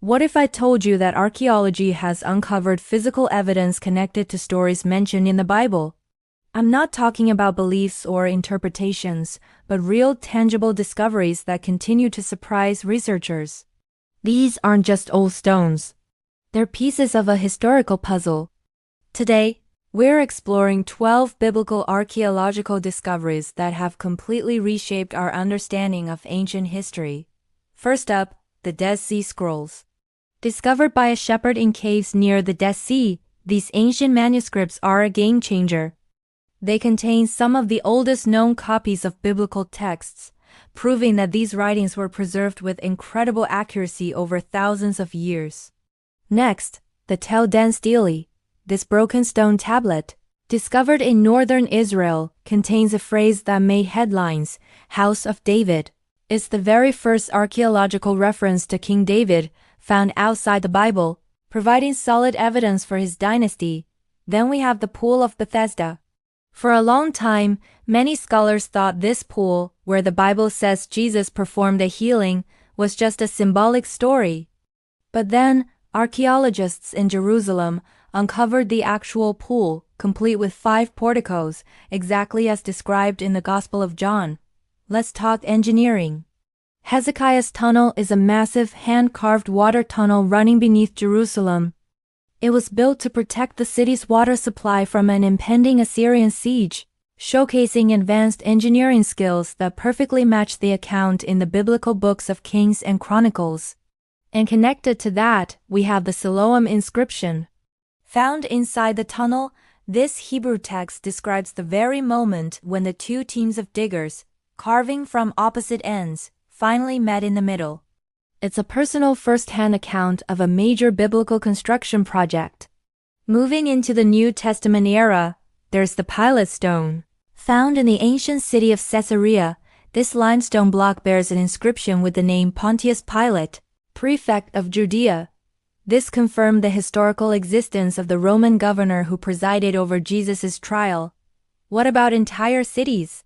What if I told you that archaeology has uncovered physical evidence connected to stories mentioned in the Bible? I'm not talking about beliefs or interpretations, but real tangible discoveries that continue to surprise researchers. These aren't just old stones. They're pieces of a historical puzzle. Today, we're exploring 12 biblical archaeological discoveries that have completely reshaped our understanding of ancient history. First up, the Dead Sea Scrolls. Discovered by a shepherd in caves near the Dead Sea, these ancient manuscripts are a game changer. They contain some of the oldest known copies of biblical texts, proving that these writings were preserved with incredible accuracy over thousands of years. Next, the Tel Dan Stele. This broken stone tablet, discovered in northern Israel, contains a phrase that made headlines, House of David. It's the very first archaeological reference to King David, found outside the Bible, providing solid evidence for his dynasty. Then we have the Pool of Bethesda. For a long time, many scholars thought this pool, where the Bible says Jesus performed a healing, was just a symbolic story. But then, archaeologists in Jerusalem uncovered the actual pool, complete with 5 porticos, exactly as described in the Gospel of John. Let's talk engineering. Hezekiah's Tunnel is a massive hand-carved water tunnel running beneath Jerusalem. It was built to protect the city's water supply from an impending Assyrian siege, showcasing advanced engineering skills that perfectly match the account in the biblical books of Kings and Chronicles. And connected to that, we have the Siloam inscription. Found inside the tunnel, this Hebrew text describes the very moment when the 2 teams of diggers, carving from opposite ends, finally met in the middle. It's a personal first-hand account of a major biblical construction project. Moving into the New Testament era, there's the Pilate Stone. Found in the ancient city of Caesarea, this limestone block bears an inscription with the name Pontius Pilate, prefect of Judea. This confirmed the historical existence of the Roman governor who presided over Jesus' trial. What about entire cities?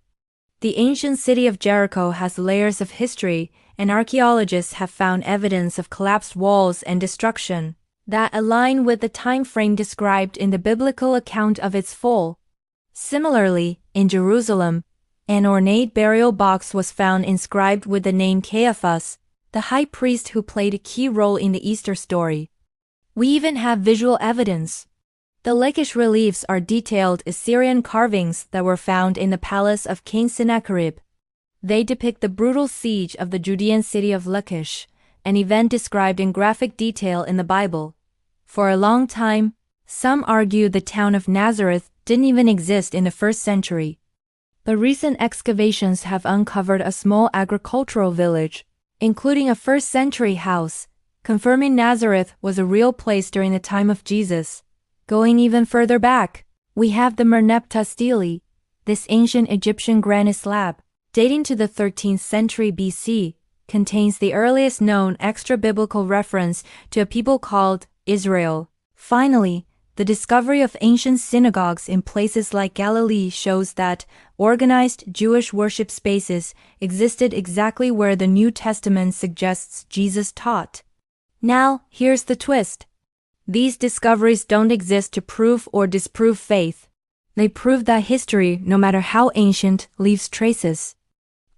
The ancient city of Jericho has layers of history, and archaeologists have found evidence of collapsed walls and destruction that align with the time frame described in the biblical account of its fall. Similarly, in Jerusalem, an ornate burial box was found inscribed with the name Caiaphas, the high priest who played a key role in the Easter story. We even have visual evidence. The Lachish reliefs are detailed Assyrian carvings that were found in the palace of King Sennacherib. They depict the brutal siege of the Judean city of Lachish, an event described in graphic detail in the Bible. For a long time, some argue the town of Nazareth didn't even exist in the 1st century. But recent excavations have uncovered a small agricultural village, including a 1st century house, confirming Nazareth was a real place during the time of Jesus. Going even further back, we have the Merneptah Stele, this ancient Egyptian granite slab, dating to the 13th century BC, contains the earliest known extra-biblical reference to a people called Israel. Finally, the discovery of ancient synagogues in places like Galilee shows that organized Jewish worship spaces existed exactly where the New Testament suggests Jesus taught. Now, here's the twist. These discoveries don't exist to prove or disprove faith. They prove that history, no matter how ancient, leaves traces.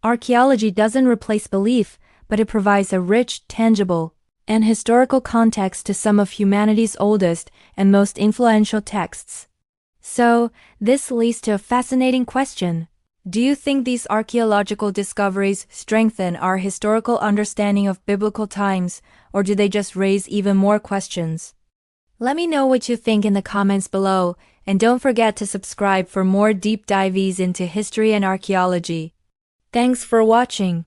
Archaeology doesn't replace belief, but it provides a rich, tangible, and historical context to some of humanity's oldest and most influential texts. So, this leads to a fascinating question. Do you think these archaeological discoveries strengthen our historical understanding of biblical times, or do they just raise even more questions? Let me know what you think in the comments below, and don't forget to subscribe for more deep dives into history and archaeology. Thanks for watching.